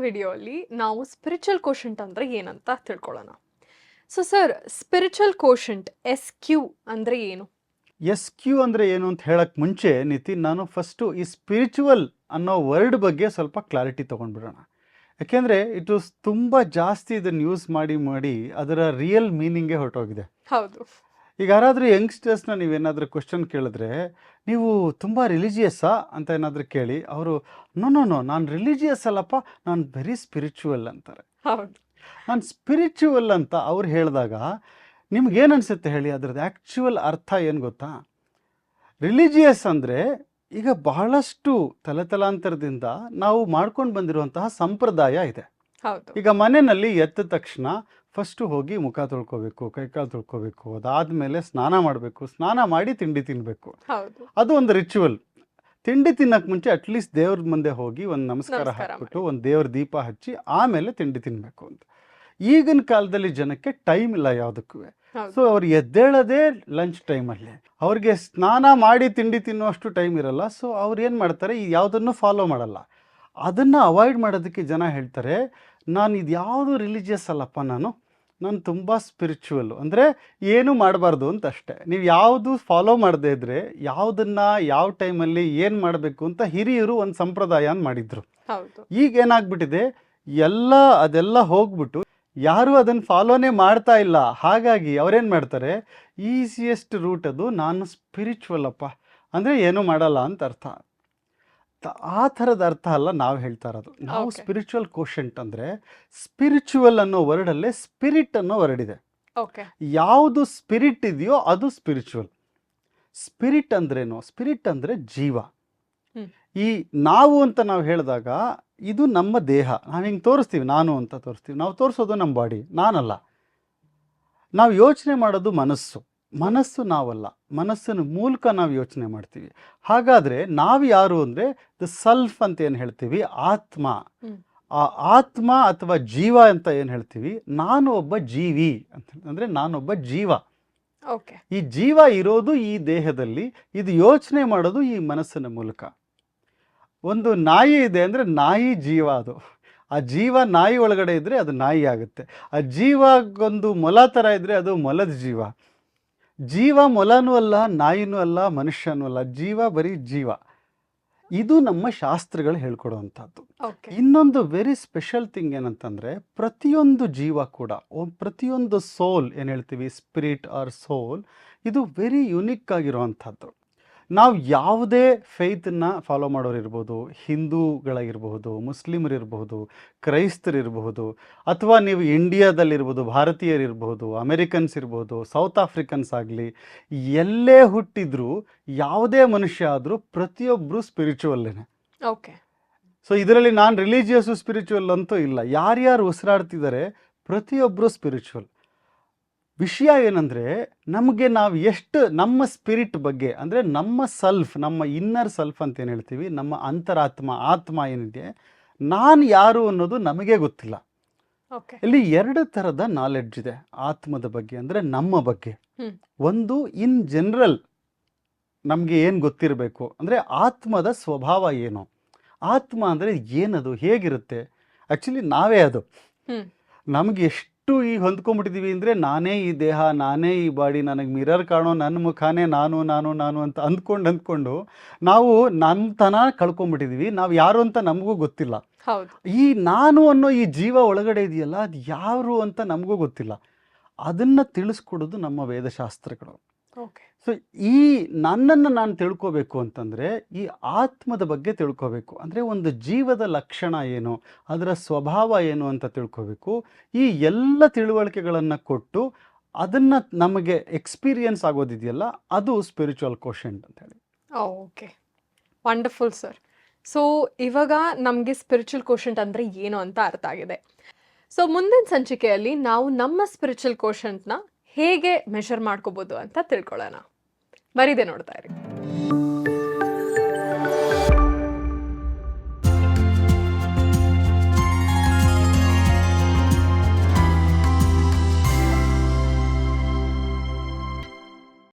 ವಿಡಿಯೋಲಿ ನಾವು spiritual quotient ಅಂದರೆ ಏನಂತ ತಿಳ್ಕೊಳ್ಳೋಣ. So sir, spiritual quotient SQ ಅಂದರೆ ಏನು? SQ ಅಂದರೆ ಏನು ಅಂತ ಹೇಳಕ್ಕೆ ಮುಂಚೆ ನಿತಿನ್, ನಾನು ಫಸ್ಟು ಈ ಸ್ಪಿರಿಚುವಲ್ ಅನ್ನೋ ವರ್ಡ್ ಬಗ್ಗೆ ಸ್ವಲ್ಪ ಕ್ಲಾರಿಟಿ ತೊಗೊಂಡ್ಬಿಡೋಣ. ಯಾಕೆಂದರೆ ಇಟ್ ತುಂಬ ಜಾಸ್ತಿ ಇದನ್ನು ಯೂಸ್ ಮಾಡಿ ಅದರ ರಿಯಲ್ ಮೀನಿಂಗೇ ಹೊರಟೋಗಿದೆ. ಹೌದು. ಈಗ ಯಾರಾದರೂ ಯಂಗ್ಸ್ಟರ್ಸ್ನ ನೀವೇನಾದರೂ ಕ್ವಶನ್ ಕೇಳಿದ್ರೆ, ನೀವು ತುಂಬ ರಿಲಿಜಿಯಸ್ಸಾ ಅಂತ ಏನಾದರೂ ಕೇಳಿ, ಅವರು ನೋ ನಾನು ರಿಲಿಜಿಯಸ್ ಅಲ್ಲಪ್ಪ, ನಾನು ವೆರಿ ಸ್ಪಿರಿಚುವಲ್ ಅಂತಾರೆ. ಹೌದು. ನಾನು ಸ್ಪಿರಿಚುವಲ್ ಅಂತ ಅವ್ರು ಹೇಳಿದಾಗ ನಿಮ್ಗೇನು ಅನಿಸುತ್ತೆ ಹೇಳಿ? ಅದರದ್ದು ಆ್ಯಕ್ಚುವಲ್ ಅರ್ಥ ಏನು ಗೊತ್ತಾ? ರಿಲಿಜಿಯಸ್ ಅಂದರೆ ಈಗ ಬಹಳಷ್ಟು ತಲೆತಲಾಂತರದಿಂದ ನಾವು ಮಾಡ್ಕೊಂಡು ಬಂದಿರುವಂತಹ ಸಂಪ್ರದಾಯ ಇದೆ. ಹೌದು. ಈಗ ಮನೆಯಲ್ಲಿ ಎದ್ದ ತಕ್ಷಣ ಫಸ್ಟು ಹೋಗಿ ಮುಖ ತೊಳ್ಕೊಬೇಕು, ಕೈಕಾಲು ತೊಳ್ಕೊಬೇಕು, ಅದಾದಮೇಲೆ ಸ್ನಾನ ಮಾಡಬೇಕು, ಸ್ನಾನ ಮಾಡಿ ತಿಂಡಿ ತಿನ್ನಬೇಕು. ಹೌದು. ಅದು ಒಂದು ರಿಚುವಲ್. ತಿಂಡಿ ತಿನ್ನೋಕ್ಕೆ ಮುಂಚೆ ಅಟ್ಲೀಸ್ಟ್ ದೇವ್ರ ಮುಂದೆ ಹೋಗಿ ಒಂದು ನಮಸ್ಕಾರ ಹಾಕ್ಬಿಟ್ಟು ಒಂದು ದೇವ್ರ ದೀಪ ಹಚ್ಚಿ ಆಮೇಲೆ ತಿಂಡಿ ತಿನ್ನಬೇಕು ಅಂತ. ಈಗಿನ ಕಾಲದಲ್ಲಿ ಜನಕ್ಕೆ ಟೈಮ್ ಇಲ್ಲ ಯಾವುದಕ್ಕೂ. ಸೊ ಅವ್ರು ಎದ್ದೇಳೋದೇ ಲಂಚ್ ಟೈಮಲ್ಲಿ, ಅವ್ರಿಗೆ ಸ್ನಾನ ಮಾಡಿ ತಿಂಡಿ ತಿನ್ನುವಷ್ಟು ಟೈಮ್ ಇರಲ್ಲ. ಸೊ ಅವ್ರು ಏನು ಮಾಡ್ತಾರೆ, ಈ ಯಾವುದನ್ನು ಫಾಲೋ ಮಾಡಲ್ಲ. ಅದನ್ನು ಅವಾಯ್ಡ್ ಮಾಡೋದಕ್ಕೆ ಜನ ಹೇಳ್ತಾರೆ, ನಾನು ಇದು ಯಾವುದು ರಿಲಿಜಿಯಸ್ ಅಲ್ಲಪ್ಪ, ನಾನು ತುಂಬ ಸ್ಪಿರಿಚುವಲ್ಲು, ಅಂದರೆ ಏನು ಮಾಡಬಾರ್ದು ಅಂತ ಅಷ್ಟೇ. ನೀವು ಯಾವುದು ಫಾಲೋ ಮಾಡದೇ ಇದ್ದರೆ ಯಾವುದನ್ನು ಯಾವ ಟೈಮಲ್ಲಿ ಏನು ಮಾಡಬೇಕು ಅಂತ ಹಿರಿಯರು ಒಂದು ಸಂಪ್ರದಾಯ ಮಾಡಿದ್ರು. ಈಗ ಏನಾಗ್ಬಿಟ್ಟಿದೆ, ಅದೆಲ್ಲ ಹೋಗ್ಬಿಟ್ಟು ಯಾರು ಅದನ್ನು ಫಾಲೋನೇ ಮಾಡ್ತಾ ಇಲ್ಲ. ಹಾಗಾಗಿ ಅವರೇನು ಮಾಡ್ತಾರೆ, ಈಸಿಯೆಸ್ಟ್ ರೂಟ್ ಅದು, ನಾನು ಸ್ಪಿರಿಚುವಲ್ ಅಪ್ಪ ಅಂದರೆ ಏನೂ ಮಾಡಲ್ಲ ಅಂತ ಅರ್ಥ. ಆ ಥರದ ಅರ್ಥ ಅಲ್ಲ ನಾವು ಹೇಳ್ತಾ ಇರೋದು. ನಾವು ಸ್ಪಿರಿಚುವಲ್ ಕೋಶಂಟ್ ಅಂದರೆ, ಸ್ಪಿರಿಚುವಲ್ ಅನ್ನೋ ವರ್ಡಲ್ಲೇ ಸ್ಪಿರಿಟ್ ಅನ್ನೋ ವರ್ಡ್ ಇದೆ. ಯಾವುದು ಸ್ಪಿರಿಟ್ ಇದೆಯೋ ಅದು ಸ್ಪಿರಿಚುವಲ್. ಸ್ಪಿರಿಟ್ ಅಂದ್ರೇನು? ಸ್ಪಿರಿಟ್ ಅಂದರೆ ಜೀವ. ಈ ನಾವು ಅಂತ ನಾವು ಹೇಳಿದಾಗ ಇದು ನಮ್ಮ ದೇಹ. ನಾವು ಹಿಂಗೆ ತೋರಿಸ್ತೀವಿ, ನಾನು ಅಂತ ತೋರಿಸ್ತೀವಿ. ನಾವು ತೋರಿಸೋದು ನಮ್ಮ ಬಾಡಿ, ನಾನಲ್ಲ. ನಾವು ಯೋಚನೆ ಮಾಡೋದು ಮನಸ್ಸು ನಾವಲ್ಲ. ಮನಸ್ಸಿನ ಮೂಲಕ ನಾವು ಯೋಚನೆ ಮಾಡ್ತೀವಿ. ಹಾಗಾದರೆ ನಾವು ಯಾರು ಅಂದರೆ ದ ಸೆಲ್ಫ್ ಅಂತ ಏನು ಹೇಳ್ತೀವಿ, ಆತ್ಮ. ಆ ಆತ್ಮ ಅಥವಾ ಜೀವ ಅಂತ ಏನು ಹೇಳ್ತೀವಿ, ನಾನು ಒಬ್ಬ ಜೀವಿ ಅಂತ, ಅಂದರೆ ನಾನೊಬ್ಬ ಜೀವ. ಈ ಜೀವ ಇರೋದು ಈ ದೇಹದಲ್ಲಿ, ಇದು ಯೋಚನೆ ಮಾಡೋದು ಈ ಮನಸ್ಸಿನ ಮೂಲಕ. ಒಂದು ನಾಯಿ ಇದೆ ಅಂದರೆ ನಾಯಿ ಜೀವ ಅದು. ಆ ಜೀವ ನಾಯಿ ಒಳಗಡೆ ಇದ್ದರೆ ಅದು ನಾಯಿ ಆಗುತ್ತೆ. ಆ ಜೀವಗೊಂದು ಮೊಲ ಥರ ಇದ್ದರೆ ಅದು ಮೊಲದ ಜೀವ. ಜೀವ ಮೊಲನೂ ಅಲ್ಲ, ನಾಯಿನೂ ಅಲ್ಲ, ಮನುಷ್ಯನೂ ಅಲ್ಲ. ಜೀವ ಬರೀ ಜೀವ. ಇದು ನಮ್ಮ ಶಾಸ್ತ್ರಗಳು ಹೇಳ್ಕೊಡುವಂಥದ್ದು. ಇನ್ನೊಂದು ವೆರಿ ಸ್ಪೆಷಲ್ ಥಿಂಗ್ ಏನಂತಂದರೆ, ಪ್ರತಿಯೊಂದು ಜೀವ ಕೂಡ, ಪ್ರತಿಯೊಂದು ಸೋಲ್ ಏನು ಹೇಳ್ತೀವಿ, ಸ್ಪಿರಿಟ್ ಆರ್ ಸೋಲ್, ಇದು ವೆರಿ ಯುನಿಕ್ ಆಗಿರುವಂಥದ್ದು. ನಾವು ಯಾವುದೇ ಫೇತನ್ನು ಫಾಲೋ ಮಾಡೋರಿರ್ಬೋದು, ಹಿಂದೂಗಳಾಗಿರ್ಬೋದು, ಮುಸ್ಲಿಮರಿರ್ಬೋದು, ಕ್ರೈಸ್ತರಿರ್ಬೋದು, ಅಥವಾ ನೀವು ಇಂಡಿಯಾದಲ್ಲಿರ್ಬೋದು, ಭಾರತೀಯರಿರ್ಬೋದು, ಅಮೆರಿಕನ್ಸ್ ಇರ್ಬೋದು, ಸೌತ್ ಆಫ್ರಿಕನ್ಸ್ ಆಗಲಿ, ಎಲ್ಲೇ ಹುಟ್ಟಿದ್ರೂ ಯಾವುದೇ ಮನುಷ್ಯ ಆದರೂ ಪ್ರತಿಯೊಬ್ಬರು ಸ್ಪಿರಿಚುವಲ್ಲೇನೆ. ಸೊ ಇದರಲ್ಲಿ ನಾನು ರಿಲಿಜಿಯಸ್ಸು ಸ್ಪಿರಿಚುವಲ್ ಅಂತೂ ಇಲ್ಲ. ಯಾರ್ಯಾರು ಉಸಿರಾಡ್ತಿದ್ದಾರೆ ಪ್ರತಿಯೊಬ್ಬರು ಸ್ಪಿರಿಚುವಲ್. ವಿಷಯ ಏನಂದರೆ, ನಮಗೆ ನಾವು ಎಷ್ಟು ನಮ್ಮ ಸ್ಪಿರಿಟ್ ಬಗ್ಗೆ, ಅಂದರೆ ನಮ್ಮ ಸೆಲ್ಫ್, ನಮ್ಮ ಇನ್ನರ್ ಸೆಲ್ಫ್ ಅಂತ ಏನು ಹೇಳ್ತೀವಿ, ನಮ್ಮ ಆತ್ಮ ಏನಿದೆ, ನಾನು ಯಾರು ಅನ್ನೋದು ನಮಗೆ ಗೊತ್ತಿಲ್ಲ. ಇಲ್ಲಿ 2 ಥರದ ನಾಲೆಡ್ಜ್ ಇದೆ ಆತ್ಮದ ಬಗ್ಗೆ, ಅಂದರೆ ನಮ್ಮ ಬಗ್ಗೆ. ಒಂದು ಇನ್ ಜನರಲ್ ನಮಗೆ ಏನು ಗೊತ್ತಿರಬೇಕು ಅಂದರೆ, ಆತ್ಮದ ಸ್ವಭಾವ ಏನು, ಆತ್ಮ ಅಂದರೆ ಏನದು, ಹೇಗಿರುತ್ತೆ. ಆ್ಯಕ್ಚುಲಿ ನಾವೇ ಅದು. ನಮಗೆ ಎಷ್ಟು ಈಗ ಹೊಂದ್ಕೊಂಡ್ಬಿಟ್ಟಿದ್ದೀವಿ ಅಂದರೆ, ನಾನೇ ಈ ದೇಹ, ನಾನೇ ಈ ಬಾಡಿ, ನನಗೆ ಮಿರರ್ ಕಾಣೋ ನನ್ನ ಮುಖಾನೇ ನಾನು ಅಂತ ಅಂದ್ಕೊಂಡು ನಾವು ನಮ್ಮತನ ಕಳ್ಕೊಂಡ್ಬಿಟ್ಟಿದ್ದೀವಿ. ನಾವು ಯಾರು ಅಂತ ನಮಗೂ ಗೊತ್ತಿಲ್ಲ. ಈ ನಾನು ಅನ್ನೋ ಈ ಜೀವ ಒಳಗಡೆ ಇದೆಯಲ್ಲ, ಅದು ಯಾರು ಅಂತ ನಮಗೂ ಗೊತ್ತಿಲ್ಲ. ಅದನ್ನು ತಿಳಿಸ್ಕೊಡೋದು ನಮ್ಮ ವೇದಶಾಸ್ತ್ರಗಳು. ಸೊ ಈ ನನ್ನನ್ನು ನಾನು ತಿಳ್ಕೋಬೇಕು ಅಂತಂದರೆ, ಈ ಆತ್ಮದ ಬಗ್ಗೆ ತಿಳ್ಕೋಬೇಕು. ಅಂದರೆ ಒಂದು ಜೀವದ ಲಕ್ಷಣ ಏನು, ಅದರ ಸ್ವಭಾವ ಏನು ಅಂತ ತಿಳ್ಕೋಬೇಕು. ಈ ಎಲ್ಲ ತಿಳುವಳಿಕೆಗಳನ್ನು ಕೊಟ್ಟು ಅದನ್ನು ನಮಗೆ ಎಕ್ಸ್ಪೀರಿಯನ್ಸ್ ಆಗೋದಿದೆಯಲ್ಲ, ಅದು ಸ್ಪಿರಿಚುವಲ್ ಕೋಶಂಟ್ ಅಂತ ಹೇಳಿ. Okay, wonderful sir. ಸೊ ಇವಾಗ ನಮಗೆ ಸ್ಪಿರಿಚುವಲ್ ಕೋಶಂಟ್ ಅಂದರೆ ಏನು ಅಂತ ಅರ್ಥ ಆಗಿದೆ. ಸೊ ಮುಂದಿನ ಸಂಚಿಕೆಯಲ್ಲಿ ನಾವು ನಮ್ಮ ಸ್ಪಿರಿಚುವಲ್ ಕೋಶಂಟ್ನ ಹೇಗೆ ಮೆಷರ್ ಮಾಡ್ಕೋಬೋದು ಅಂತ ತಿಳ್ಕೊಳ್ಳೋಣ. ಮರಿದೆ ನೋಡ್ತಾ ಇರಿ.